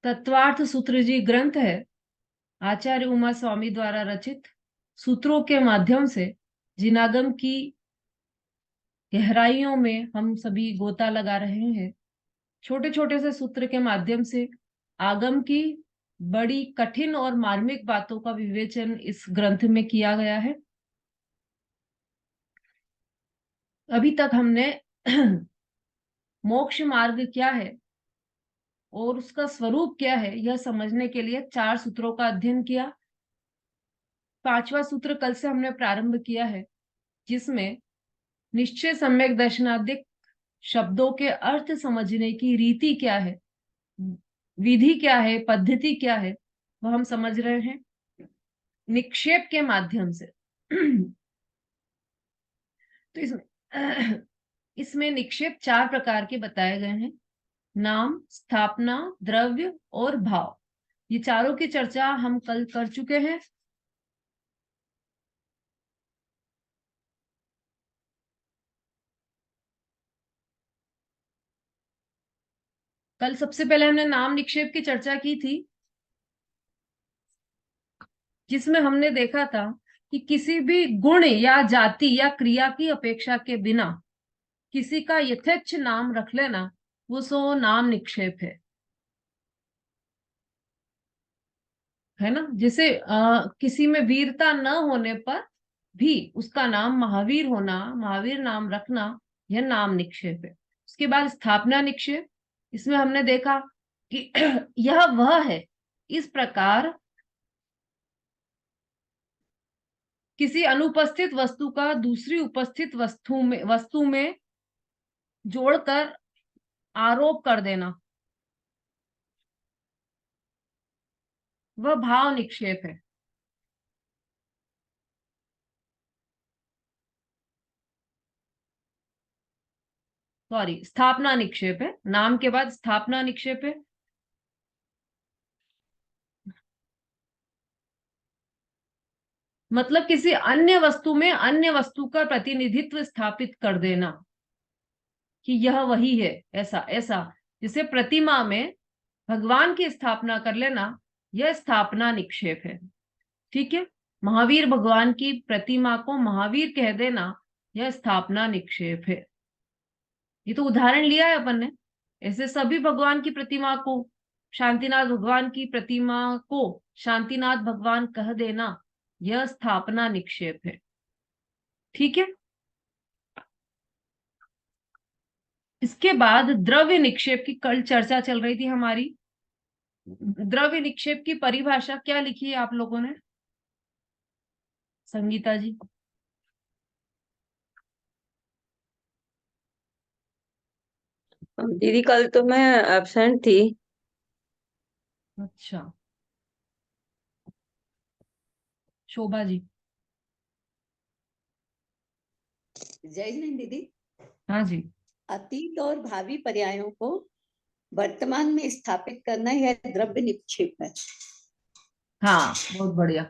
तत्वार्थ सूत्र जी ग्रंथ है, आचार्य उमा स्वामी द्वारा रचित। सूत्रों के माध्यम से जिनागम की गहराइयों में हम सभी गोता लगा रहे हैं। छोटे छोटे से सूत्र के माध्यम से आगम की बड़ी कठिन और मार्मिक बातों का विवेचन इस ग्रंथ में किया गया है। अभी तक हमने मोक्ष मार्ग क्या है और उसका स्वरूप क्या है यह समझने के लिए 4 सूत्रों का अध्ययन किया। 5वां सूत्र कल से हमने प्रारंभ किया है, जिसमें निश्चय सम्यक दर्शनादिक शब्दों के अर्थ समझने की रीति क्या है, विधि क्या है, पद्धति क्या है, वह हम समझ रहे हैं निक्षेप के माध्यम से। तो इसमें निक्षेप 4 प्रकार के बताए गए हैं। नाम, स्थापना, द्रव्य और भाव। ये चारों की चर्चा हम कल कर चुके हैं। कल सबसे पहले हमने नाम निक्षेप की चर्चा की थी, जिसमें हमने देखा था कि किसी भी गुण या जाति या क्रिया की अपेक्षा के बिना किसी का यथेच्छ नाम रख लेना, वो सो नाम निक्षेप है ना। जैसे किसी में वीरता न होने पर भी उसका नाम महावीर होना, महावीर नाम रखना, यह नाम निक्षेप है। उसके बाद स्थापना निक्षेप, इसमें हमने देखा कि यह वह है, इस प्रकार किसी अनुपस्थित वस्तु का दूसरी उपस्थित वस्तु में जोड़कर आरोप कर देना, वह भाव निक्षेप है। सॉरी, स्थापना निक्षेप है। नाम के बाद स्थापना निक्षेप है। मतलब किसी अन्य वस्तु में अन्य वस्तु का प्रतिनिधित्व स्थापित कर देना कि यह वही है, ऐसा ऐसा। जैसे प्रतिमा में भगवान की स्थापना कर लेना, यह स्थापना निक्षेप है। ठीक है। महावीर भगवान की प्रतिमा को महावीर कह देना, यह स्थापना निक्षेप है। ये तो उदाहरण लिया है अपन ने। ऐसे सभी भगवान की प्रतिमा को, शांतिनाथ भगवान की प्रतिमा को शांतिनाथ भगवान कह देना, यह स्थापना निक्षेप है। ठीक है। इसके बाद द्रव्य निक्षेप की कल चर्चा चल रही थी हमारी। द्रव्य निक्षेप की परिभाषा क्या लिखी है आप लोगों ने, संगीता जी? दीदी कल तो मैं एब्सेंट थी। अच्छा, शोभा जी? जय हिंद दीदी। हाँ जी। अतीत और भावी पर्यायों को वर्तमान में स्थापित करना यह द्रव्य निक्षेप है। हाँ, बहुत बढ़िया।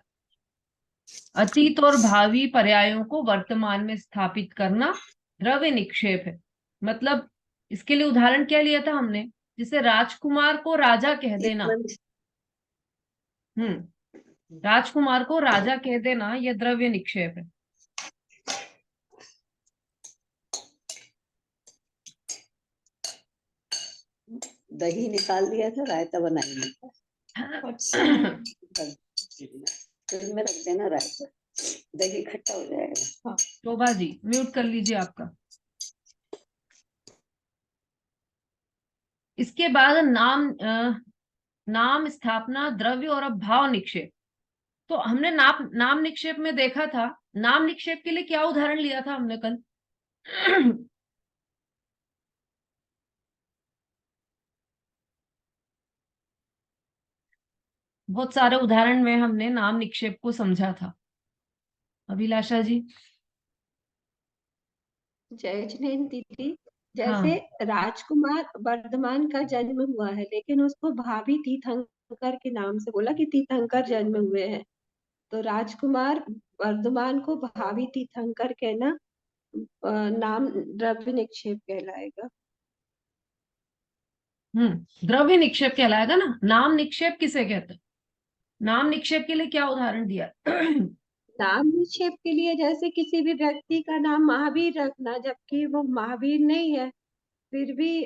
अतीत और भावी पर्यायों को वर्तमान में स्थापित करना द्रव्य निक्षेप है। मतलब इसके लिए उदाहरण क्या लिया था हमने? जैसे राजकुमार को राजा कह देना। राजकुमार को राजा कह देना, यह द्रव्य निक्षेप है। दही निकाल दिया था, रायता बनाएंगे। फ्रिज में रख देना रायता, दही खट्टा हो जाएगा। शोभा जी म्यूट कर लीजिए आपका। इसके बाद नाम, स्थापना, द्रव्य और अब भाव निक्षेप। तो हमने नाम निक्षेप में देखा था, नाम निक्षेप के लिए क्या उदाहरण लिया था हमने कल? बहुत सारे उदाहरण में हमने नाम निक्षेप को समझा था। अभिलाषा जी? जय जिनेन्द्र दीदी, जैसे हाँ। राजकुमार वर्धमान का जन्म हुआ है, लेकिन उसको भाभी तीर्थंकर के नाम से बोला कि तीर्थंकर जन्म हुए हैं, तो राजकुमार वर्धमान को भाभी तीर्थंकर कहना नाम द्रव्य निक्षेप कहलाएगा। द्रव्य निक्षेप कहलाएगा ना। नाम निक्षेप किसे कहते हैं? नाम निक्षेप के लिए क्या उदाहरण दिया? नाम निक्षेप के लिए जैसे किसी भी व्यक्ति का नाम महावीर रखना, जबकि वो महावीर नहीं है, फिर भी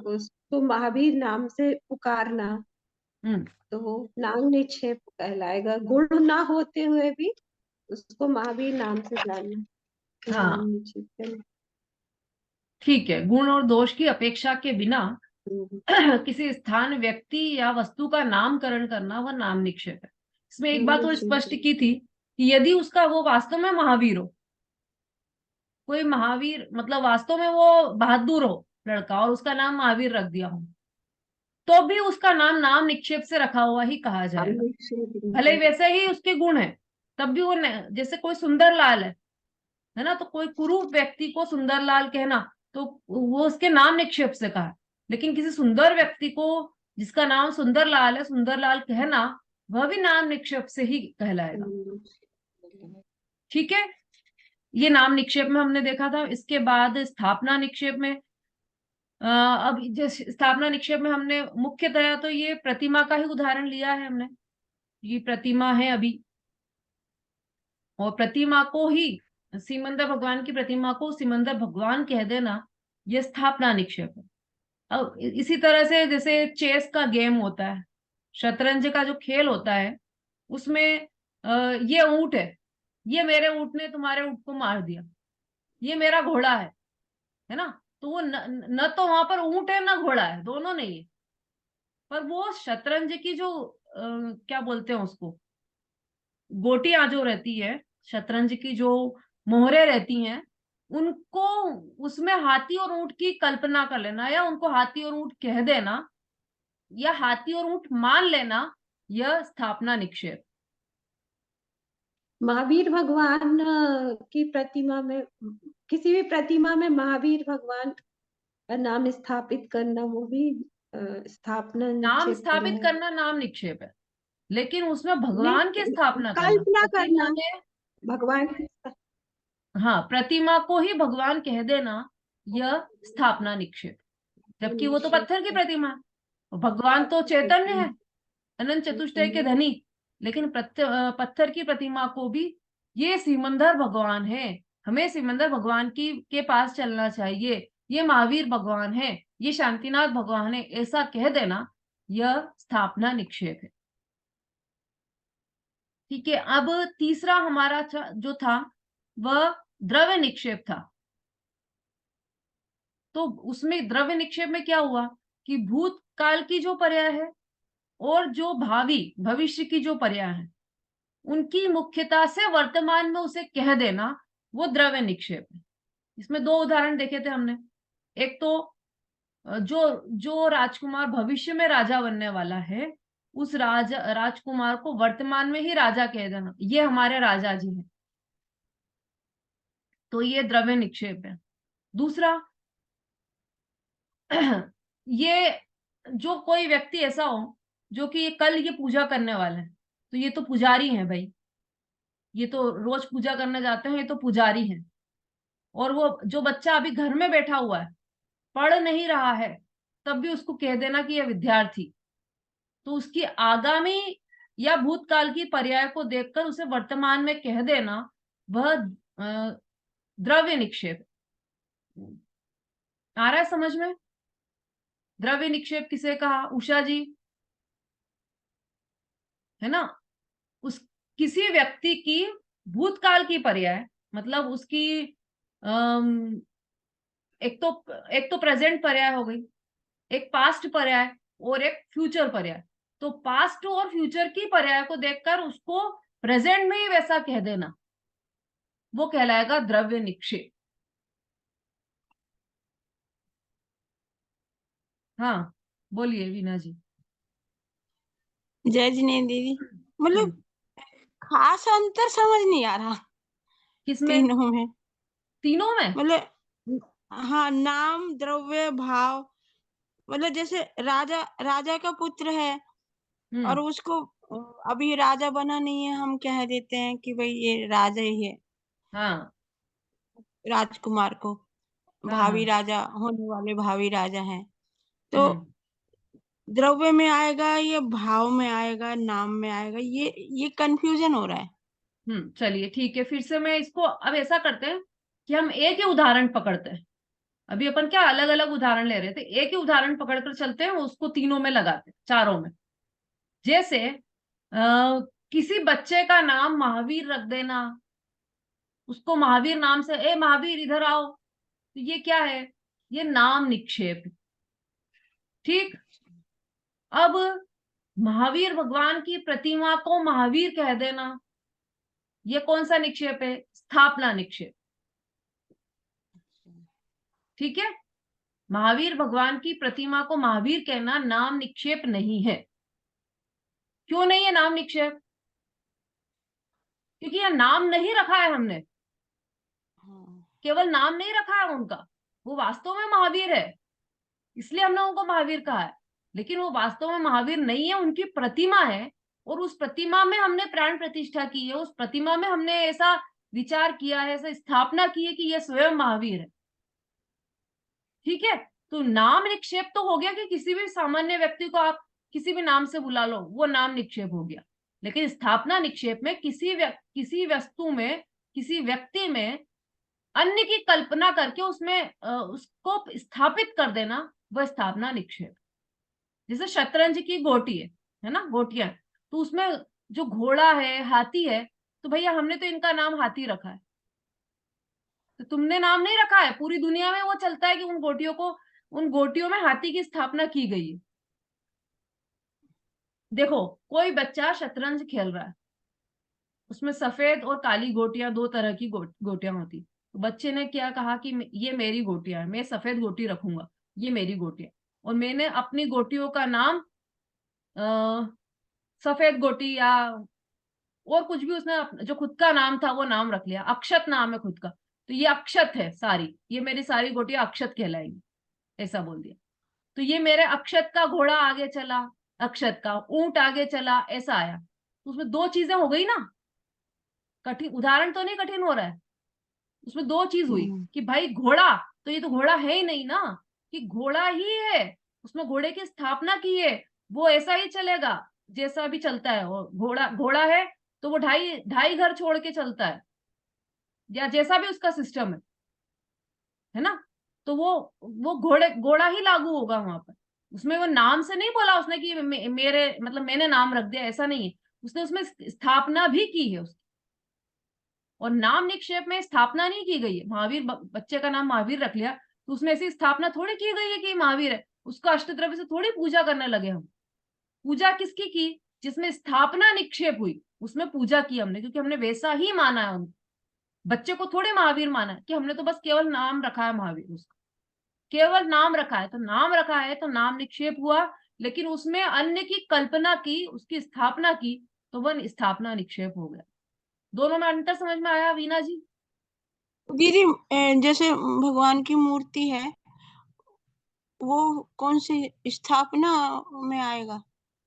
उसको महावीर नाम से पुकारना, हम्म तो वो नाम निक्षेप कहलाएगा। गुण ना होते हुए भी उसको महावीर नाम से जानना, तो नाम हाँ निक्षेप कहलाएगा। ठीक है। गुण और दोष की अपेक्षा के बिना हम्म, किसी स्थान, व्यक्ति या वस्तु का नामकरण करना वह नाम निक्षेप है। इसमें एक बात और निक्षेप स्पष्ट की थी कि यदि उसका वो वास्तव में महावीर हो, कोई महावीर मतलब वास्तव में वो बहादुर हो लड़का और उसका नाम महावीर रख दिया हो, तो भी उसका नाम नाम निक्षेप से रखा हुआ ही कहा नाम जाएगा। निक्षेप भले ही वैसे ही उसके गुण है, तब भी वो जैसे कोई सुंदर लाल है ना, तो कोई कुरूप व्यक्ति को सुंदर लाल कहना तो वो उसके नाम निक्षेप से कहा। लेकिन किसी सुंदर व्यक्ति को जिसका नाम सुंदर लाल है, सुंदर लाल कहना, वह भी नाम निक्षेप से ही कहलाएगा। ठीक है, ये नाम निक्षेप में हमने देखा था। इसके बाद स्थापना निक्षेप में, अब जिस स्थापना निक्षेप में हमने मुख्यतया तो ये प्रतिमा का ही उदाहरण लिया है हमने। ये प्रतिमा है अभी, और प्रतिमा को ही, सिमंदर भगवान की प्रतिमा को सिमंदर भगवान कह देना, ये स्थापना निक्षेप है। अब इसी तरह से जैसे चेस का गेम होता है, शतरंज का जो खेल होता है, उसमें ये ऊंट ये मेरे ऊंट ने तुम्हारे ऊंट को मार दिया, ये मेरा घोड़ा है ना। तो वो न तो वहां पर ऊंट है ना घोड़ा है, दोनों नहीं है। पर वो शतरंज की जो क्या बोलते हैं उसको, गोटियां जो रहती है, शतरंज की जो मोहरे रहती हैं, उनको, उसमें हाथी और ऊंट की कल्पना कर लेना या उनको हाथी और ऊंट कह देना या हाथी और ऊंट मान लेना, यह स्थापना निक्षेप। महावीर भगवान की प्रतिमा में, किसी भी प्रतिमा में महावीर भगवान का नाम स्थापित करना, वो भी स्थापना नाम निक्षेप स्थापित कहलाएगा। करना नाम निक्षेप है, लेकिन उसमें भगवान की नहीं, स्थापना करना, कल्पना प्रतिमा करना में, भगवान की। हाँ प्रतिमा को ही भगवान कह देना, यह स्थापना निक्षेप। जबकि वो तो पत्थर की प्रतिमा है, भगवान तो चैतन्य है, अनंत चतुष्टय के धनी। लेकिन पत्थर की प्रतिमा को भी, ये सिमंदर भगवान है, हमें सिमंदर भगवान की के पास चलना चाहिए, ये महावीर भगवान है, ये शांतिनाथ भगवान है, ऐसा कह देना, यह स्थापना निक्षेप है। ठीक है, अब तीसरा हमारा जो था वह द्रव्य निक्षेप था। तो उसमें द्रव्य निक्षेप में क्या हुआ कि भूतकाल की जो पर्याय है और जो भावी भविष्य की जो पर्याय है, उनकी मुख्यता से वर्तमान में उसे कह देना, वो द्रव्य निक्षेप है। इसमें दो उदाहरण देखे थे हमने। एक तो जो जो राजकुमार भविष्य में राजा बनने वाला है, उस राजकुमार को वर्तमान में ही राजा कह देना, ये हमारे राजा जी हैं, तो ये द्रव्य निक्षेप है। दूसरा, ये जो कोई व्यक्ति ऐसा हो जो कि कल ये पूजा करने वाला है, तो ये तो पुजारी है भाई, ये तो रोज पूजा करने जाते हैं, ये तो पुजारी हैं। और वो जो बच्चा अभी घर में बैठा हुआ है, पढ़ नहीं रहा है, तब भी उसको कह देना कि यह विद्यार्थी। तो उसकी आगामी या भूतकाल की पर्याय को देखकर उसे वर्तमान में कह देना, वह द्रव्य निक्षेप। आ रहा है समझ में? द्रव्य निक्षेप किसे कहा उषा जी? है ना, उस किसी व्यक्ति की भूतकाल की पर्याय, मतलब उसकी एक तो प्रेजेंट पर्याय हो गई, एक पास्ट पर्याय और एक फ्यूचर पर्याय। तो पास्ट और फ्यूचर की पर्याय को देखकर उसको प्रेजेंट में ही वैसा कह देना, वो कहलाएगा द्रव्य निक्षेप। हाँ बोलिए वीना जी। जय जिनेन्द्र दीदी, मतलब हम्म, खास अंतर समझ नहीं आ रहा किसमें? तीनों में। तीनों में? मतलब हाँ, नाम, द्रव्य, भाव। मतलब जैसे राजा राजा का पुत्र है और हम्म उसको अभी राजा बना नहीं है, हम कह देते हैं कि भाई ये राजा ही है। हाँ राजकुमार को हाँ भावी हाँ राजा होने वाले भावी राजा हैं। तो हम्म द्रव्य में आएगा, ये भाव में आएगा, नाम में आएगा, ये कंफ्यूजन हो रहा है। चलिए ठीक है, फिर से मैं इसको अब ऐसा करते हैं कि हम एक ही उदाहरण पकड़ते हैं। अभी अपन क्या अलग अलग उदाहरण ले रहे थे, एक ही उदाहरण पकड़कर चलते हैं, उसको तीनों में लगाते हैं, चारों में। जैसे किसी बच्चे का नाम महावीर रख देना, उसको महावीर नाम से, ए महावीर इधर आओ, तो ये क्या है? ये नाम निक्षेप। ठीक। अब महावीर भगवान की प्रतिमा को महावीर कह देना, ये कौन सा निक्षेप है? स्थापना निक्षेप। ठीक है। महावीर भगवान की प्रतिमा को महावीर कहना नाम निक्षेप नहीं है। क्यों नहीं है नाम निक्षेप? क्योंकि यह नाम नहीं रखा है हमने, केवल नाम नहीं रखा है उनका, वो वास्तव में महावीर है, इसलिए हमने उनको महावीर कहा है। लेकिन वो वास्तव में महावीर नहीं है, उनकी प्रतिमा है, और उस प्रतिमा में हमने प्राण प्रतिष्ठा की है, उस प्रतिमा में हमने ऐसा विचार किया है, ऐसा स्थापना की है कि यह स्वयं महावीर है। ठीक है। तो नाम निक्षेप तो हो गया कि किसी भी सामान्य व्यक्ति को आप किसी भी नाम से बुला लो, वो नाम निक्षेप हो गया। लेकिन स्थापना निक्षेप में किसी वस्तु में, किसी व्यक्ति में अन्य की कल्पना करके उसमें उसको स्थापित कर देना, वह स्थापना निक्षेप। जैसे शतरंज की गोटी है ना, गोटियां, तो उसमें जो घोड़ा है, हाथी है, तो भैया हमने तो इनका नाम हाथी रखा है, तो तुमने नाम नहीं रखा है। पूरी दुनिया में वो चलता है कि उन गोटियों में हाथी की स्थापना की गई है। देखो, कोई बच्चा शतरंज खेल रहा है, उसमें सफेद और काली गोटियां, दो तरह की गोटियां होती। तो बच्चे ने क्या कहा कि ये मेरी गोटियां है, मैं सफेद गोटी रखूंगा, ये मेरी गोटियां। और मैंने अपनी गोटियों का नाम सफेद गोटी या और कुछ भी, उसने जो खुद का नाम था वो नाम रख लिया, अक्षत नाम है खुद का, तो ये अक्षत है सारी, ये मेरी सारी गोटियां अक्षत कहलाएंगी, ऐसा बोल दिया। तो ये मेरे अक्षत का घोड़ा आगे चला, अक्षत का ऊंट आगे चला, ऐसा आया। तो उसमें दो चीजें हो गई ना। कठिन उदाहरण तो नहीं कठिन हो रहा है, उसमें दो चीज हुई कि भाई घोड़ा, तो ये तो घोड़ा है ही नहीं ना, कि घोड़ा ही है, उसमें घोड़े की स्थापना की है, वो ऐसा ही चलेगा जैसा भी चलता है। और घोड़ा घोड़ा है तो वो ढाई ढाई घर छोड़ के चलता है, या जैसा भी उसका सिस्टम है ना। तो वो घोड़ा ही लागू होगा वहां पर। उसमें वो नाम से नहीं बोला उसने कि मेरे मतलब मैंने नाम रख दिया, ऐसा नहीं है। उसने उसमें स्थापना भी की है उसकी। और नाम निक्षेप में स्थापना नहीं की गई है। महावीर बच्चे का नाम महावीर रख लिया, तो उसमें ऐसी स्थापना थोड़ी की गई है कि महावीर है, उसको अष्टद्रव्य से थोड़ी पूजा करने लगे हम। पूजा किसकी की? जिसमें स्थापना निक्षेप हुई, उसमें पूजा की हमने, क्योंकि हमने वैसा ही माना है उनको। बच्चे को थोड़े महावीर माना है कि हमने तो बस केवल नाम रखा है महावीर, उसका केवल नाम रखा है, तो नाम रखा है तो नाम निक्षेप हुआ। लेकिन उसमें अन्य की कल्पना की, उसकी स्थापना की, तो वह स्थापना निक्षेप हो गया। दोनों में अंतर समझ में आया वीना जी? दीदी, जैसे भगवान की मूर्ति है, वो कौन सी स्थापना में आएगा?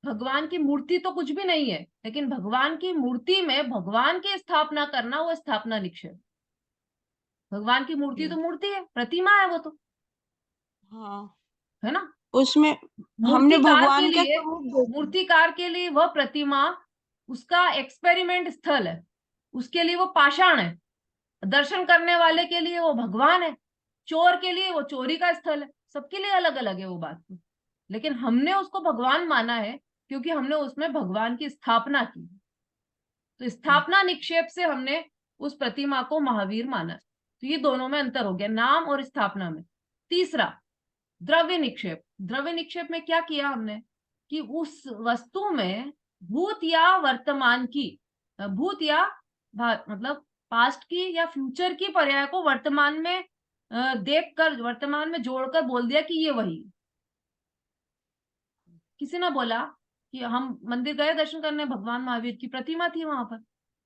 भगवान की मूर्ति तो कुछ भी नहीं है, लेकिन भगवान की मूर्ति में भगवान की स्थापना करना, वो स्थापना निक्षेप। भगवान की मूर्ति तो मूर्ति है, प्रतिमा है वो तो, हाँ, है ना। उसमें हमने मूर्तिकार के भगवान का लिए, स्वरूप देखा। मूर्तिकार के लिए वह प्रतिमा उसका एक्सपेरिमेंट स्थल है, उसके लिए वो पाषाण है। दर्शन करने वाले के लिए वो भगवान है, चोर के लिए वो चोरी का स्थल है। सबके लिए अलग अलग है वो बात तो। लेकिन हमने उसको भगवान माना है क्योंकि हमने उसमें भगवान की स्थापना की। तो स्थापना निक्षेप से हमने उस प्रतिमा को महावीर माना। तो ये दोनों में अंतर हो गया, नाम और स्थापना में। तीसरा, द्रव्य निक्षेप। द्रव्य निक्षेप में क्या किया हमने कि उस वस्तु में भूत या वर्तमान की, भूत या मतलब पास्ट की या फ्यूचर की पर्याय को वर्तमान में देखकर, वर्तमान में जोड़कर बोल दिया कि ये वही। किसी ने बोला कि हम मंदिर गए दर्शन करने, भगवान महावीर की प्रतिमा थी वहां पर।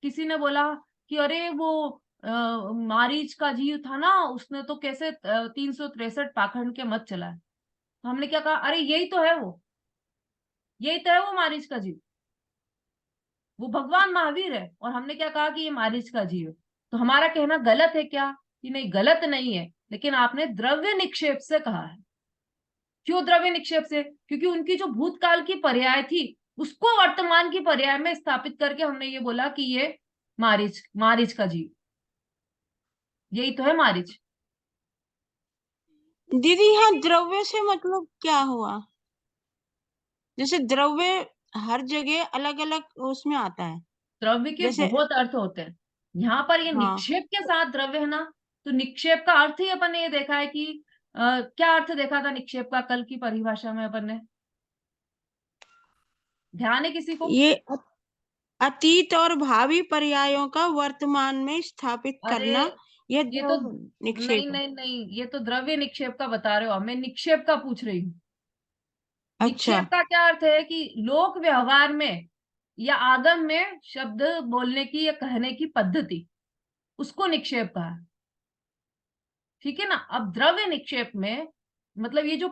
किसी ने बोला कि अरे वो मारीच का जीव था ना, उसने तो कैसे 363 पाखंड के मत चला है। तो हमने क्या कहा, अरे यही तो है वो, यही तो है वो मारीच का जीव, वो भगवान महावीर है। और हमने क्या कहा कि ये मारीच का जीव है। तो हमारा कहना गलत है क्या? कि नहीं, गलत नहीं है, लेकिन आपने द्रव्य निक्षेप से कहा है। क्यों द्रव्य निक्षेप से? क्योंकि उनकी जो भूतकाल की पर्याय थी उसको वर्तमान की पर्याय में स्थापित करके हमने ये बोला कि ये मारीच का जीव, यही तो है मारीच। दीदी यहाँ द्रव्य से मतलब क्या हुआ? जैसे द्रव्य हर जगह अलग अलग उसमें आता है। द्रव्य के जैसे बहुत अर्थ होते हैं, यहाँ पर ये हाँ, निक्षेप के साथ द्रव्य है ना, तो निक्षेप का अर्थ ही अपन ने ये देखा है कि क्या अर्थ देखा था निक्षेप का कल की परिभाषा में अपन ने? ध्यान है किसी को? ये अतीत और भावी पर्यायों का वर्तमान में स्थापित अरे करना, यह ये तो द्रव्य नहीं निक्षेप है। नहीं नहीं, ये तो द्रव्य निक्षेप का बता रहे हो, मैं निक्षेप का पूछ रही हूँ। अच्छा, निक्षेप का क्या अर्थ है कि लोक व्यवहार में या आगम में शब्द बोलने की या कहने की पद्धति, उसको निक्षेप कहा है। ठीक है ना? अब द्रव्य निक्षेप में मतलब ये जो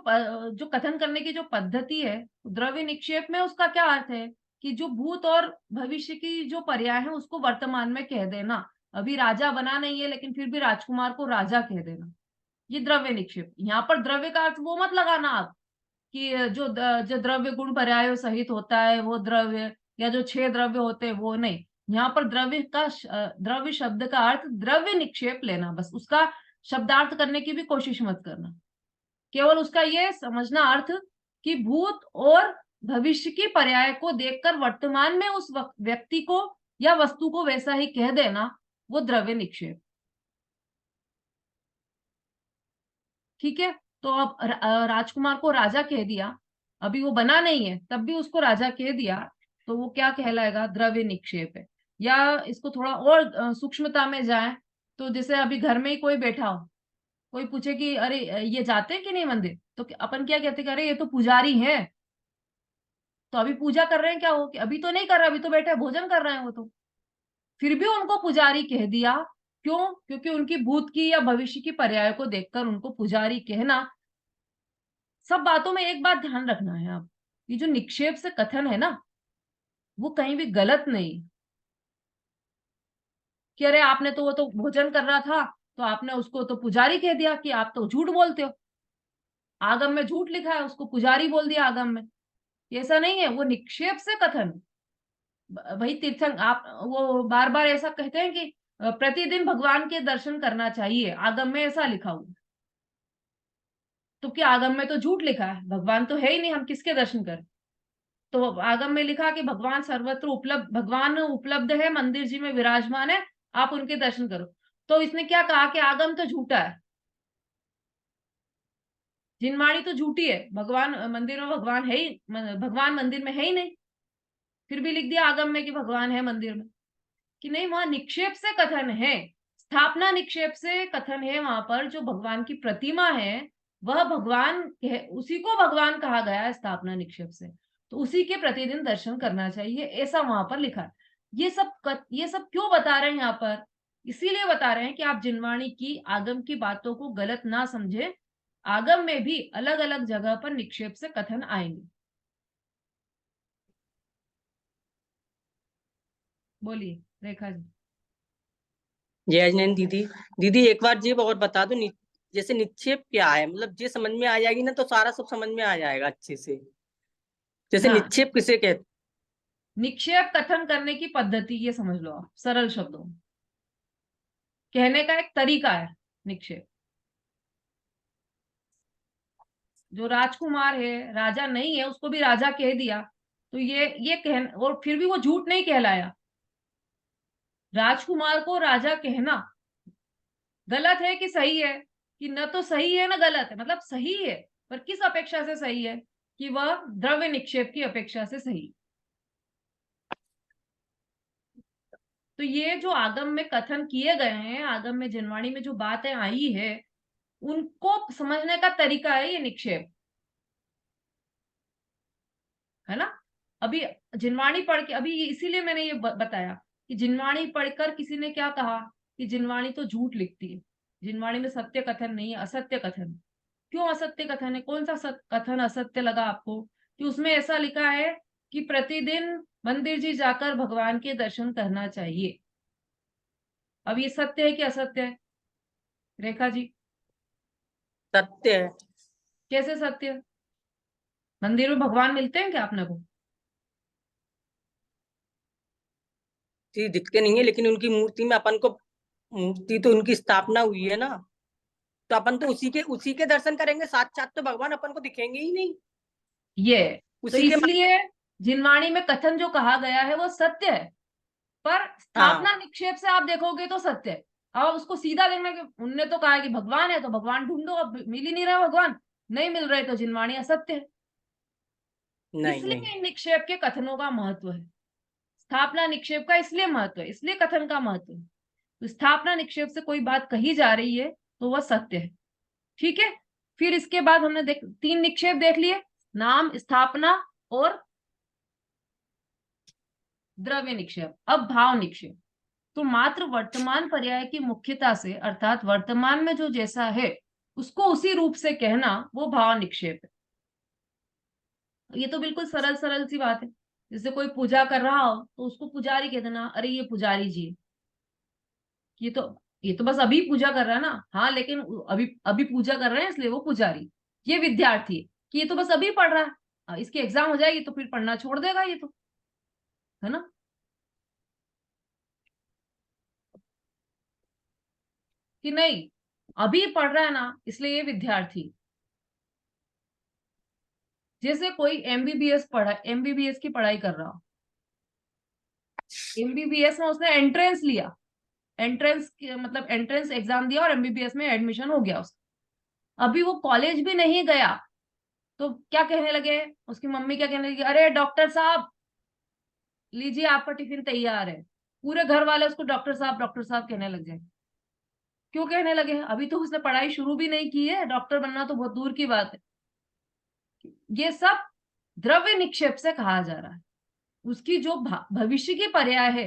कथन करने की जो पद्धति है, द्रव्य निक्षेप में उसका क्या अर्थ है कि जो भूत और भविष्य की जो पर्याय है उसको वर्तमान में कह देना। अभी राजा बना नहीं है लेकिन फिर भी राजकुमार को राजा कह देना, ये द्रव्य निक्षेप। यहाँ पर द्रव्य का अर्थ वो मत लगाना आप कि जो द्रव्य गुण पर्यायों सहित होता है वो द्रव्य, या जो 6 द्रव्य होते हैं वो नहीं। यहाँ पर द्रव्य शब्द का अर्थ द्रव्य निक्षेप लेना, बस उसका शब्दार्थ करने की भी कोशिश मत करना, केवल उसका ये समझना अर्थ कि भूत और भविष्य की पर्याय को देखकर वर्तमान में उस व्यक्ति को या वस्तु को वैसा ही कह देना, वो द्रव्य निक्षेप। ठीक है? तो अब राजकुमार को राजा कह दिया, अभी वो बना नहीं है तब भी उसको राजा कह दिया, तो वो क्या कहलाएगा? द्रव्य निक्षेप है। या इसको थोड़ा और सूक्ष्मता में जाए तो जैसे अभी घर में ही कोई बैठा हो, कोई पूछे कि अरे ये जाते हैं कि नहीं मंदिर, तो अपन क्या कहते हैं? अरे ये तो पुजारी है, तो अभी पूजा कर रहे हैं क्या? वो कि अभी तो नहीं कर रहे, अभी तो बैठे भोजन कर रहे हैं वो तो। फिर भी उनको पुजारी कह दिया, क्यों? क्योंकि उनकी भूत की या भविष्य की पर्याय को देखकर उनको पुजारी कहना। सब बातों में एक बात ध्यान रखना है आप, ये जो निक्षेप से कथन है ना, वो कहीं भी गलत नहीं कि अरे आपने तो वो तो भोजन कर रहा था तो आपने उसको तो पुजारी कह दिया, कि आप तो झूठ बोलते हो, आगम में झूठ लिखा है उसको पुजारी बोल दिया आगम में। ऐसा नहीं है, वो निक्षेप से कथन। वही तीर्थंकर आप वो बार बार ऐसा कहते हैं कि प्रतिदिन भगवान के दर्शन करना चाहिए, आगम में ऐसा लिखा हुआ। तो क्या आगम में तो झूठ लिखा है, भगवान तो है ही नहीं, हम किसके दर्शन करें? तो आगम में लिखा कि भगवान सर्वत्र उपलब्ध, भगवान उपलब्ध है, मंदिर जी में विराजमान है, आप उनके दर्शन करो। तो इसने क्या कहा कि आगम तो झूठा है, जिनवाणी तो झूठी है, भगवान मंदिर में भगवान है ही, भगवान मंदिर में है ही नहीं। फिर भी लिख दिया आगम में कि भगवान है मंदिर में, कि नहीं, वहां निक्षेप से कथन है, स्थापना निक्षेप से कथन है। वहां पर जो भगवान की प्रतिमा है वह भगवान उसी को भगवान कहा गया है स्थापना निक्षेप से, तो उसी के प्रतिदिन दर्शन करना चाहिए, ऐसा वहां पर लिखा है। ये सब क्यों बता रहे हैं यहाँ पर? इसीलिए बता रहे हैं कि आप जिनवाणी की आगम की बातों को गलत ना समझे। आगम में भी अलग अलग जगह पर निक्षेप से कथन आएंगे। बोलिए रेखा जी। जय जैन दीदी। दीदी एक बार जी और बता दो जैसे निक्षेप क्या है, मतलब ये समझ में आ जाएगी ना तो सारा सब समझ में आ जाएगा अच्छे से। जैसे हाँ, निक्षेप किसे कहते? निक्षेप कथन करने की पद्धति, ये समझ लो आप सरल शब्दों में, कहने का एक तरीका है निक्षेप। जो राजकुमार है, राजा नहीं है, उसको भी राजा कह दिया, तो ये कह, और फिर भी वो झूठ नहीं कहलाया। राजकुमार को राजा कहना गलत है कि सही है? कि न तो सही है ना गलत है, मतलब सही है, पर किस अपेक्षा से सही है? कि वह द्रव्य निक्षेप की अपेक्षा से सही। तो ये जो आगम में कथन किए गए हैं, आगम में जिनवाणी में जो बातें आई है, उनको समझने का तरीका है ये निक्षेप, है ना? अभी जिनवाणी पढ़ के, अभी इसीलिए मैंने ये बताया कि जिनवाणी पढ़कर किसी ने क्या कहा कि जिनवाणी तो झूठ लिखती है, जिनवाणी में सत्य कथन नहीं है, असत्य कथन। क्यों असत्य कथन है? कौन सा कथन असत्य लगा आपको? कि उसमें ऐसा लिखा है कि प्रतिदिन मंदिर जी जाकर भगवान के दर्शन करना चाहिए। अब ये सत्य है कि असत्य है रेखा जी? सत्य है। कैसे सत्य? मंदिर में भगवान मिलते हैं क्या अपने को? जी दिखते नहीं है, लेकिन उनकी मूर्ति में अपन को, मूर्ति तो उनकी स्थापना हुई है ना, तो अपन तो उसी के दर्शन करेंगे, साथ तो भगवान अपन को दिखेंगे ही नहीं। ये तो उसी के इसलिए जिनवाणी में कथन जो कहा गया है वो सत्य है, पर हाँ स्थापना निक्षेप से आप देखोगे तो सत्य है। अब उसको सीधा देखना कि उनने तो कहा है कि भगवान है तो भगवान ढूंढो, अब मिल ही नहीं रहा भगवान, नहीं मिल रहे तो जिनवाणी असत्य है। नहीं नहीं। इसलिए इन निक्षेप के कथनों का महत्व है, स्थापना निक्षेप का इसलिए महत्व है, इसलिए कथन का महत्व है। तो स्थापना निक्षेप से कोई बात कही जा रही है तो वह सत्य है। ठीक है, फिर इसके बाद हमने 3 निक्षेप देख लिए, नाम, स्थापना और द्रव्य निक्षेप। अब भाव निक्षेप, तो मात्र वर्तमान पर्याय की मुख्यता से, अर्थात वर्तमान में जो जैसा है उसको उसी रूप से कहना, वो भाव निक्षेप है। ये तो बिल्कुल सरल सरल सी बात है। जैसे कोई पूजा कर रहा हो तो उसको पुजारी कह देना, अरे ये पुजारी जी है। ये तो ये तो बस अभी पूजा कर रहा है ना, हाँ, लेकिन अभी अभी पूजा कर रहे हैं इसलिए वो पुजारी। ये विद्यार्थी है कि ये तो बस अभी पढ़ रहा है, इसकी एग्जाम हो जाएगी तो फिर पढ़ना छोड़ देगा, ये तो है ना। कि नहीं, अभी पढ़ रहा है ना इसलिए ये विद्यार्थी। जैसे कोई एमबीबीएस की पढ़ाई कर रहा हो, एमबीबीएस में उसने एंट्रेंस लिया, मतलब एंट्रेंस एग्जाम दिया और एमबीबीएस में एडमिशन हो गया उसका। अभी वो कॉलेज भी नहीं गया तो क्या कहने लगे, उसकी मम्मी क्या कहने लगी, अरे डॉक्टर साहब लीजिए आपका टिफिन तैयार है। पूरे घर वाले उसको डॉक्टर साहब कहने लग जाए। क्यों कहने लगे? अभी तो उसने पढ़ाई शुरू भी नहीं की है, डॉक्टर बनना तो बहुत दूर की बात है। ये सब द्रव्य निक्षेप से कहा जा रहा है, उसकी जो भविष्य की पर्याय है।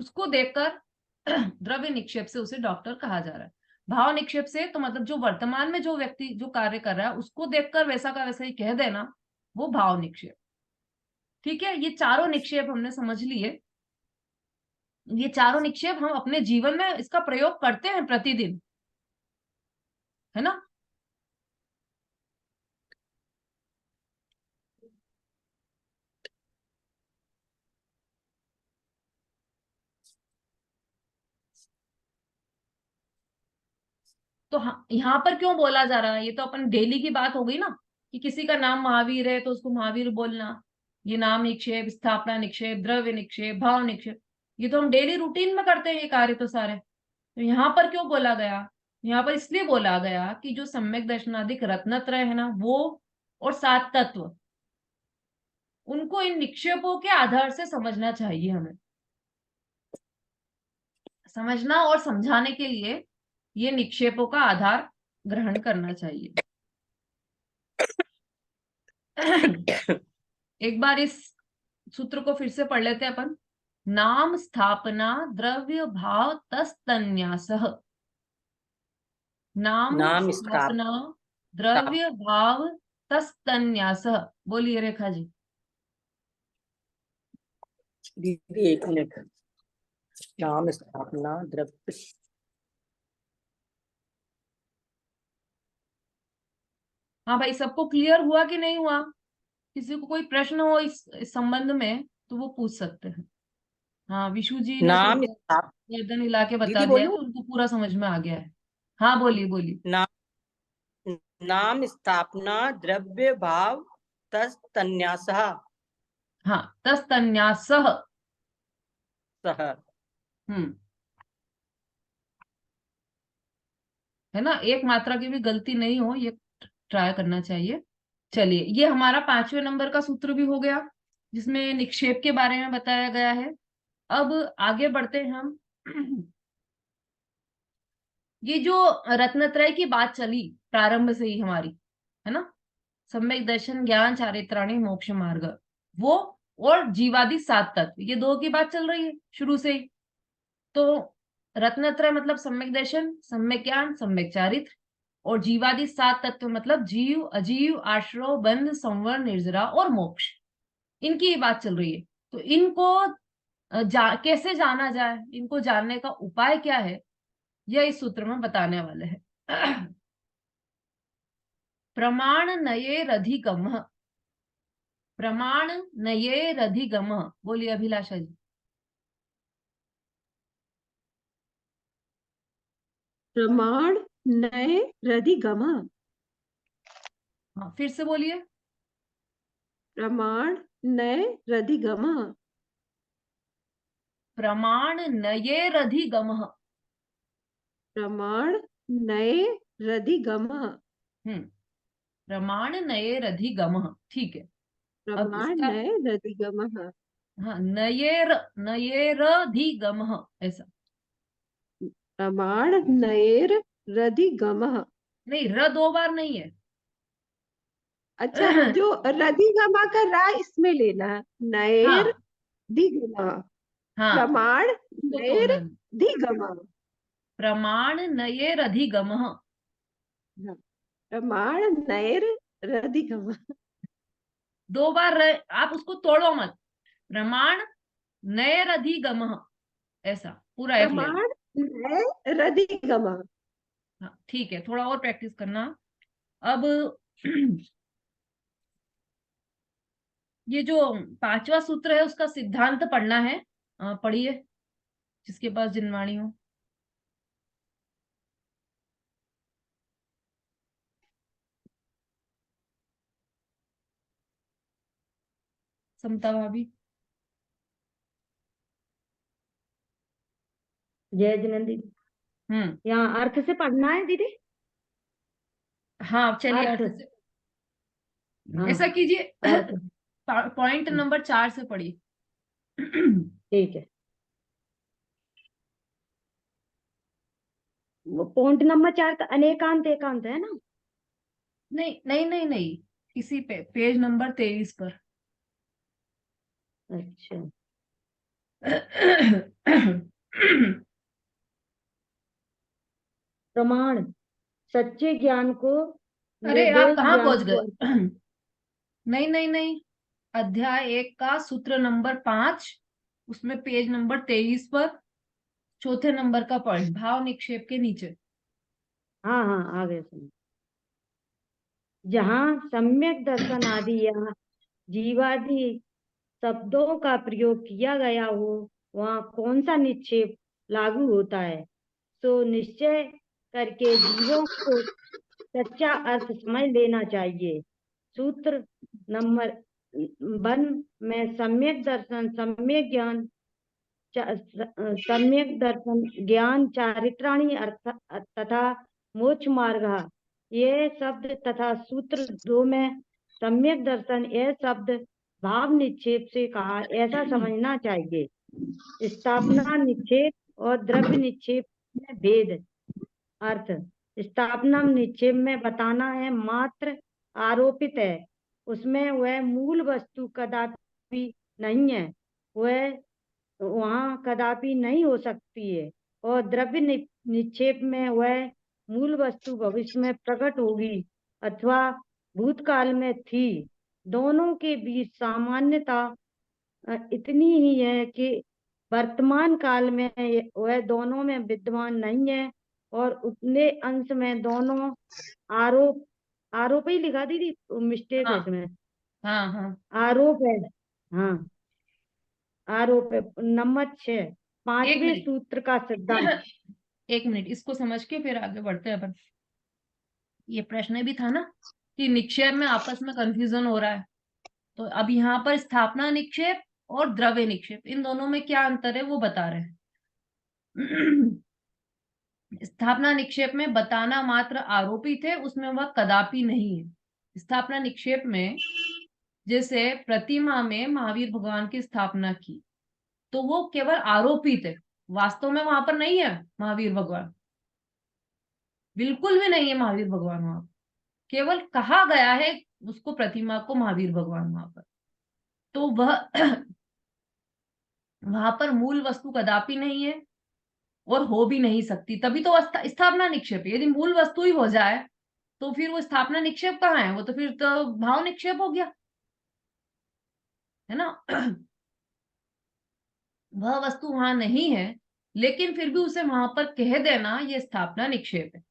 उसको देखकर द्रव्य निक्षेप से उसे डॉक्टर कहा जा रहा है। भाव निक्षेप से तो मतलब जो वर्तमान में जो व्यक्ति जो कार्य कर रहा है उसको देखकर वैसा का वैसा ही कह देना, वो भाव निक्षेप। ठीक है, ये चारों निक्षेप हमने समझ लिए। ये चारों निक्षेप हम अपने जीवन में इसका प्रयोग करते हैं प्रतिदिन, है ना। तो यहाँ पर क्यों बोला जा रहा है, ये तो अपन डेली की बात हो गई ना, कि किसी का नाम महावीर है तो उसको महावीर बोलना। ये नाम निक्षेप, स्थापना निक्षेप, द्रव्य निक्षेप, भाव निक्षेप, ये तो हम डेली रूटीन में करते हैं ये कार्य तो सारे। तो यहाँ पर क्यों बोला गया? यहाँ पर इसलिए बोला गया कि जो सम्यक दर्शनादिक रत्नत्रय है ना, वो और 7 तत्व, उनको इन निक्षेपों के आधार से समझना चाहिए हमें। समझना और समझाने के लिए ये निक्षेपों का आधार ग्रहण करना चाहिए। एक बार इस सूत्र को फिर से पढ़ लेते हैं अपन। नाम, स्थापना, द्रव्य, भाव, तस्तन्यासः। नाम, नाम स्थाप स्थापना, द्रव्य, भाव, तस्तन्यासः। बोलिए रेखा जी। दीदी एक मिनट। नाम, स्थापना, द्रव्य। हाँ भाई, सबको क्लियर हुआ कि नहीं हुआ? किसी को कोई प्रश्न हो इस संबंध में तो वो पूछ सकते हैं। हाँ, विशु जी ने तो नाम स्थाप गर्दन हिला के बता दीदी दिया है, बोलूं? तो उनको पूरा समझ में आ गया है। हाँ, बोलिए बोलिए। नाम, नाम, स्थापना, द्रव्य, भाव, तन्यासः। हाँ, तस्तन्यासः। सह। हम्म, है ना, एक मात्रा की भी गलती नहीं हो, ये ट्राई करना चाहिए। चलिए, ये हमारा 5वें नंबर का सूत्र भी हो गया, जिसमें निक्षेप के बारे में बताया गया है। अब आगे बढ़ते हैं हम। ये जो रत्नत्रय की बात चली प्रारंभ से ही हमारी, है ना, सम्यक दर्शन, ज्ञान, चारित्राणी, मोक्ष मार्ग, वो और जीवादि 7 तत्व, ये 2 की बात चल रही है शुरू से ही। तो रत्नत्रय मतलब सम्यक दर्शन, सम्यक ज्ञान, सम्यक चारित्र, और जीवादि 7 तत्व मतलब जीव, अजीव, आश्रव, बंध, संवर, निर्जरा और मोक्ष, इनकी बात चल रही है। तो इनको कैसे जाना जाए, इनको जानने का उपाय क्या है, यह इस सूत्र में बताने वाले हैं। प्रमाण नयेरधिगमः, प्रमाण नयेरधिगमः, बोलिए अभिलाषा जी। प्रमाण नए रधिगमः, हाँ फिर से बोलिए। प्रमाण नए रधिगमः, प्रमाण नयेरधिगमः। प्रमाण नए रधिगमः, प्रमाण नयेरधिगमः, ठीक है। अब प्रमाण इसका, नए रधिगमः, हाँ, नयेरधिगमः ऐसा, प्रमाण नएर रधिगमः। नहीं र 2 बार नहीं है। अच्छा, जो रधिगमा का रा इसमें लेना है, नएर हाँ दिगमा, हाँ, प्रमाण इसको नएर तोड़ना नहीं। दिगमा, प्रमाण नयेरधिगमः, प्रमाण नएर रधिगमा, 2 बार आप उसको तोड़ो मत। प्रमाण नयेरधिगमः, ऐसा पूरा एक ले लो। प्रमाण नए रधिगमा। हाँ ठीक है, थोड़ा और प्रैक्टिस करना। अब ये जो 5वां सूत्र है उसका सिद्धांत पढ़ना है, पढ़िए जिसके पास जिनवाणी हो। समता भाभी। जय जिनेंद्र दीदी, यहाँ अर्थ से पढ़ना है दीदी। हाँ चलिए अर्थ, अर्थ से, हाँ ऐसा कीजिए। अर्थ, पॉइंट नंबर 4 से पढ़िए। ठीक है। वो पॉइंट नंबर 4 का अनेकांत एकांत है ना? नहीं नहीं नहीं नहीं, इसी पे पेज नंबर 23 पर। अच्छा, प्रमाण सच्चे ज्ञान को, अरे आप निर्दोष कहाँ ज्ञान पहुंच को गए? नहीं नहीं नहीं, अध्याय 1 का सूत्र नंबर 5, उसमें पेज नंबर 23 पर चौथे नंबर का पॉइंट, भाव निक्षेप के नीचे। हाँ हाँ, आ गए समझ। जहाँ सम्यक दर्शन आदि या जीवादि शब्दों का प्रयोग किया गया हो, वहाँ कौन सा निक्षेप लागू होता है, तो निश्चय करके जीवों को सच्चा अर्थ समझ लेना चाहिए। सूत्र नंबर 1 में सम्यक दर्शन, सम्यक ज्ञान, सम्यक दर्शन, ज्ञान, चारित्राणी अर्थ तथा मोक्ष मार्ग, ये शब्द तथा सूत्र 2 में सम्यक दर्शन यह शब्द भाव निक्षेप से कहा, ऐसा समझना चाहिए। स्थापना निक्षेप और द्रव्य निक्षेप में भेद। अर्थ, स्थापना निक्षेप में बताना है मात्र आरोपित है, उसमें वह मूल वस्तु कदापि नहीं है, वह वहां कदापि नहीं हो सकती है। और द्रव्य निक्षेप में वह मूल वस्तु भविष्य में प्रकट होगी अथवा भूतकाल में थी। दोनों के बीच सामान्यता इतनी ही है कि वर्तमान काल में वह दोनों में विद्यमान नहीं है, और उतने अंश में दोनों आरोप, आरोप ही लिखा दीदी, मिस्टेक है हाँ इसमें, हाँ हाँ, आरोप है, हाँ आरोप है। नंबर 6 एक 5वें मिनट। सूत्र का सिद्धांत। एक मिनट, इसको समझ के फिर आगे बढ़ते हैं अपन। ये प्रश्न भी था ना कि निक्षेप में आपस में कंफ्यूजन हो रहा है, तो अब यहाँ पर स्थापना निक्षेप और द्रव्य निक्षेप, इन दोनों में क्या अंतर है वो बता रहे हैं। स्थापना निक्षेप में बताना मात्र आरोपित है, उसमें वह कदापि नहीं है। स्थापना निक्षेप में जैसे प्रतिमा में महावीर भगवान की स्थापना की, तो वो केवल आरोपित है, वास्तव में वहां पर नहीं है महावीर भगवान, बिल्कुल भी नहीं है महावीर भगवान वहां पर, केवल कहा गया है उसको, प्रतिमा को महावीर भगवान वहां पर, तो वह वहां पर मूल वस्तु कदापि नहीं है और हो भी नहीं सकती, तभी तो स्थापना निक्षेप है। यदि मूल वस्तु ही हो जाए तो फिर वो स्थापना निक्षेप कहाँ है, वो तो फिर तो भाव निक्षेप हो गया, है ना। वह वस्तु वहां नहीं है, लेकिन फिर भी उसे वहां पर कह देना ये स्थापना निक्षेप है।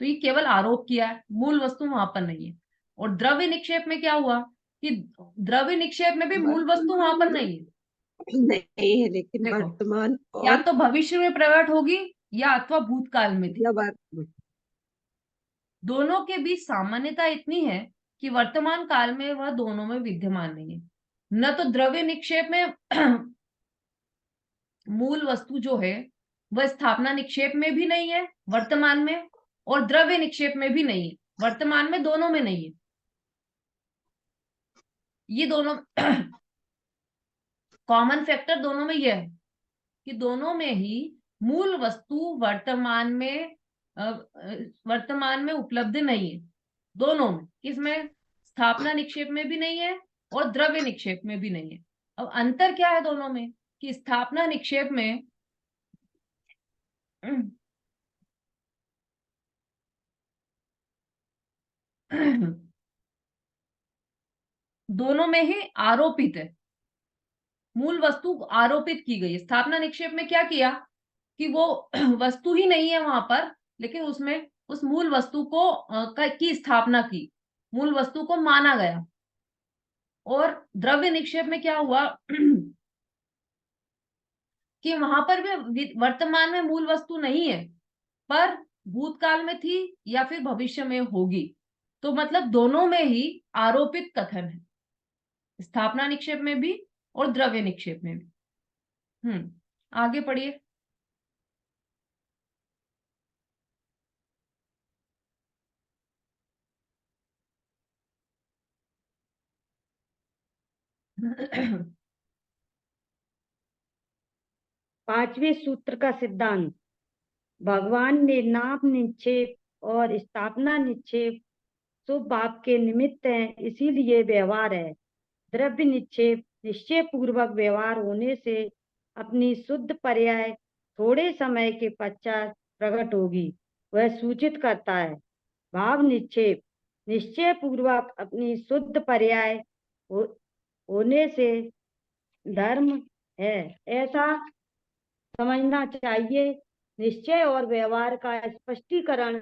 तो ये केवल आरोप किया है, मूल वस्तु वहां पर नहीं है। और द्रव्य निक्षेप में क्या हुआ कि द्रव्य निक्षेप में भी मूल वस्तु वहां पर नहीं है। नहीं है, लेकिन देखो, वर्तमान या और तो भविष्य में प्रकट होगी या अथवा भूतकाल में थी। मतलब दोनों के बीच सामान्यता इतनी है कि वर्तमान काल में वह दोनों में विद्यमान नहीं है। न तो द्रव्य निक्षेप में मूल वस्तु जो है वह स्थापना निक्षेप में भी नहीं है वर्तमान में, और द्रव्य निक्षेप में भी नहीं है वर्तमान में, दोनों में नहीं है। ये दोनों कॉमन फैक्टर दोनों में यह है कि दोनों में ही मूल वस्तु वर्तमान में उपलब्ध नहीं है। दोनों में, इसमें स्थापना निक्षेप में भी नहीं है और द्रव्य निक्षेप में भी नहीं है। अब अंतर क्या है दोनों में कि स्थापना निक्षेप में दोनों में ही आरोपित है, मूल वस्तु आरोपित की गई है। स्थापना निक्षेप में क्या किया कि वो वस्तु ही नहीं है वहां पर, लेकिन उसमें उस मूल वस्तु को की स्थापना की, मूल वस्तु को माना गया। और द्रव्य निक्षेप में क्या हुआ कि वहां पर भी वर्तमान में मूल वस्तु नहीं है, पर भूतकाल में थी या फिर भविष्य में होगी। तो मतलब दोनों में ही आरोपित कथन है, स्थापना निक्षेप में भी और द्रव्य निक्षेप में भी। आगे पढ़िए। पांचवें सूत्र का सिद्धांत। भगवान ने नाम निक्षेप और स्थापना निक्षेप शुभ भाव के निमित्त हैं, इसीलिए व्यवहार है। द्रव्य निक्षेप निश्चय पूर्वक व्यवहार होने से अपनी शुद्ध पर्याय थोड़े समय के पश्चात प्रकट होगी, वह सूचित करता है। भाव निक्षेप निश्चय पूर्वक अपनी शुद्ध पर्याय होने से धर्म है, ऐसा समझना चाहिए। निश्चय और व्यवहार का स्पष्टीकरण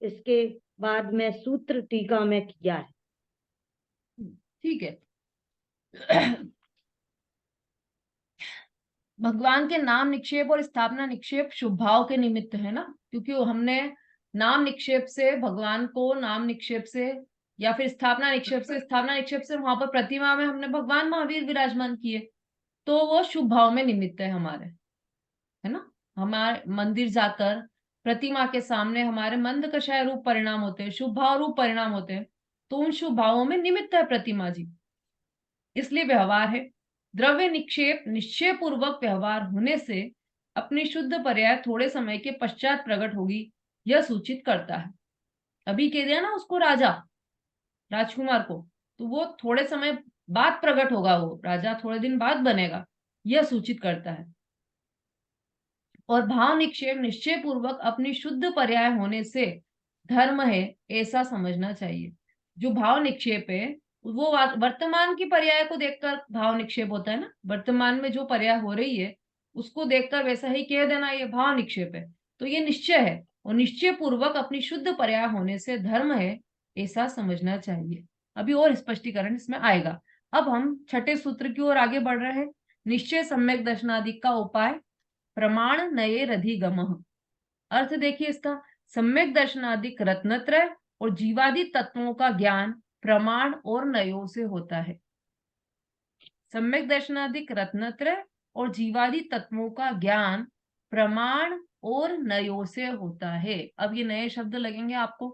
इसके बाद में सूत्र टीका में किया है। ठीक है। भगवान के नाम निक्षेप और स्थापना निक्षेप शुभ भाव के निमित्त है ना, क्योंकि हमने नाम निक्षेप से भगवान को, नाम निक्षेप से या फिर स्थापना निक्षेप से वहां पर प्रतिमा में हमने भगवान महावीर विराजमान किए, तो वो शुभ भाव में निमित्त है हमारे, है ना। हमारे मंदिर जाकर प्रतिमा के सामने हमारे मंद कषाय रूप परिणाम होते हैं, शुभ भाव रूप परिणाम होते हैं, तो उन शुभ भावों में निमित्त है प्रतिमा जी, इसलिए व्यवहार है। द्रव्य निक्षेप निश्चय पूर्वक व्यवहार होने से अपनी शुद्ध पर्याय थोड़े समय के पश्चात प्रकट होगी, यह सूचित करता है। अभी कह दिया ना उसको, राजकुमार को, तो वो थोड़े समय बाद प्रकट होगा, वो राजा थोड़े दिन बाद बनेगा, यह सूचित करता है। और भाव निक्षेप निश्चय पूर्वक अपनी शुद्ध पर्याय होने से धर्म है, ऐसा समझना चाहिए। जो भाव निक्षेप है वो वर्तमान की पर्याय को देखकर भाव निक्षेप होता है ना, वर्तमान में जो पर्याय हो रही है उसको देखकर वैसा ही कह देना ये भाव निक्षेप है, तो ये निश्चय है। और निश्चय पूर्वक अपनी शुद्ध पर्याय होने से धर्म है, ऐसा समझना चाहिए। अभी और स्पष्टीकरण इसमें आएगा। अब हम छठे सूत्र की ओर आगे बढ़ रहे हैं। निश्चय सम्यक दर्शनादि का उपाय प्रमाण नये रधिगमः। अर्थ देखिए इसका, सम्यक दर्शनादिक रत्नत्रय और जीवादि तत्वों का ज्ञान प्रमाण और नयों से होता है। सम्यक दर्शनादिक रत्नत्रय और जीवादि तत्वों का ज्ञान प्रमाण और नयों से होता है। अब ये नए शब्द लगेंगे आपको,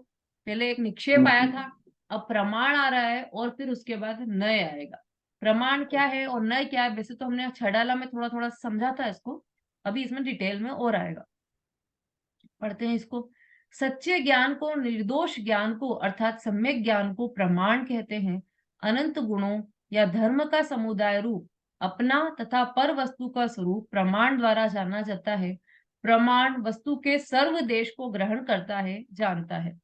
पहले एक निक्षेप आया था, अब प्रमाण आ रहा है और फिर उसके बाद नय आएगा। प्रमाण क्या है और नय क्या है, वैसे तो हमने छड़ाला में थोड़ा थोड़ा समझा था इसको, अभी इसमें डिटेल में और आएगा। पढ़ते हैं इसको। सच्चे ज्ञान को, निर्दोष ज्ञान को अर्थात सम्यक ज्ञान को प्रमाण कहते हैं। अनंत गुणों या धर्म का समुदाय रूप अपना तथा पर वस्तु का स्वरूप प्रमाण द्वारा जाना जाता है। प्रमाण वस्तु के सर्व देश को ग्रहण करता है, जानता है।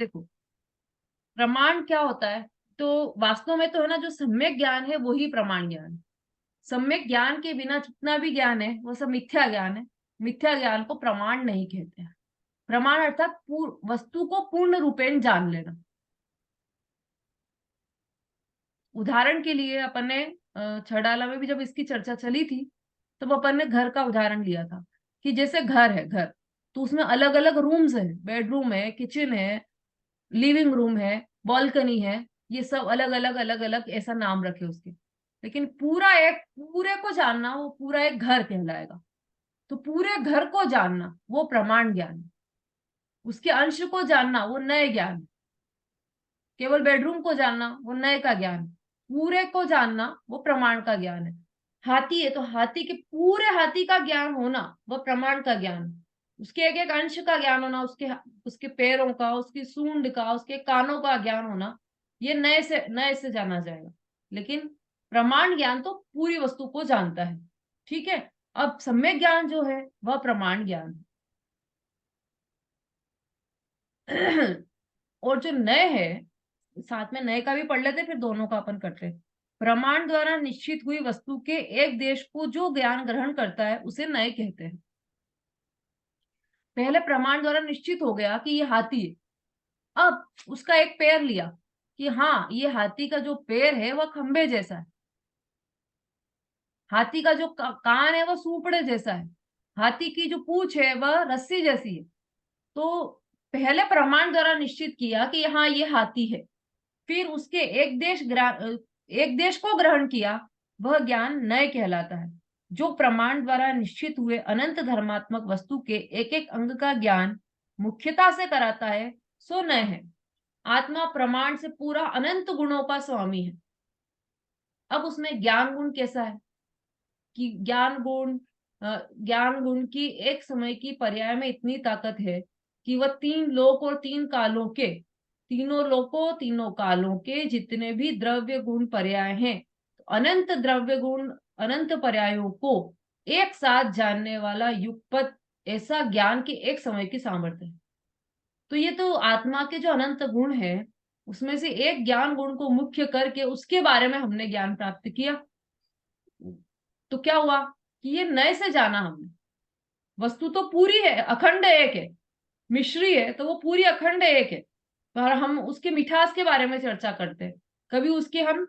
देखो प्रमाण क्या होता है, तो वास्तव में तो है ना, जो सम्यक ज्ञान है वही प्रमाण ज्ञान है। सम्यक ज्ञान के बिना जितना भी ज्ञान है वो सब मिथ्या ज्ञान है। मिथ्या ज्ञान को प्रमाण नहीं कहते हैं। प्रमाण अर्थात वस्तु को पूर्ण रूपेण जान लेना। उदाहरण के लिए अपन ने छड़ाला में भी जब इसकी चर्चा चली थी तब अपन ने घर का उदाहरण लिया था कि जैसे घर है, घर तो उसमें अलग अलग रूम्स है, बेडरूम है, किचन है, लिविंग रूम है, बालकनी है, ये सब अलग अलग अलग अलग ऐसा नाम रखे उसके। लेकिन पूरे को जानना वो पूरा एक घर कहलाएगा। तो पूरे घर को जानना वो प्रमाण ज्ञान है। उसके अंश को जानना वो नए ज्ञान है। केवल बेडरूम को जानना वो नए का ज्ञान है। पूरे को जानना वो प्रमाण का ज्ञान है। हाथी है तो हाथी के पूरे हाथी का ज्ञान होना वह प्रमाण का ज्ञान है। उसके एक एक अंश का ज्ञान होना, उसके पैरों का, उसकी सूंड का, उसके कानों का ज्ञान होना, ये नए से जाना जाएगा। लेकिन प्रमाण ज्ञान तो पूरी वस्तु को जानता है। ठीक है, अब सम्यक ज्ञान जो है वह प्रमाण ज्ञान है। और जो नए है, साथ में नए का भी पढ़ लेते फिर दोनों का अपन करते हैं। प्रमाण द्वारा निश्चित हुई वस्तु के एक देश को जो ज्ञान ग्रहण करता है उसे नए कहते हैं। पहले प्रमाण द्वारा निश्चित हो गया कि ये हाथी है। अब उसका एक पैर लिया कि हाँ ये हाथी का जो पैर है वह खंबे जैसा है, हाथी का जो कान है वह सूपड़े जैसा है, हाथी की जो पूंछ है वह रस्सी जैसी है। तो पहले प्रमाण द्वारा निश्चित किया कि हाँ ये हाथी है। फिर उसके एक देश को ग्रहण किया, वह ज्ञान नए कहलाता है। जो प्रमाण द्वारा निश्चित हुए अनंत धर्मात्मक वस्तु के एक एक अंग का ज्ञान मुख्यता से कराता है सो नए है। आत्मा प्रमाण से पूरा अनंत गुणों का स्वामी है। अब उसमें ज्ञान गुण कैसा है कि ज्ञान गुण की एक समय की पर्याय में इतनी ताकत है कि वह 3 लोक और 3 कालों के, तीनों लोकों तीनों कालों के जितने भी द्रव्य गुण पर्याय हैं, तो अनंत द्रव्य गुण अनंत पर्यायों को एक साथ जानने वाला युगपत ऐसा ज्ञान के एक समय की सामर्थ्य है। तो ये तो आत्मा के जो अनंत गुण है उसमें से एक ज्ञान गुण को मुख्य करके उसके बारे में हमने ज्ञान प्राप्त किया। तो क्या हुआ कि ये नए से जाना हमने। वस्तु तो पूरी है, अखंड एक है, मिश्री है तो वो पूरी अखंड एक है, पर हम उसके मिठास के बारे में चर्चा करते हैं, कभी उसके हम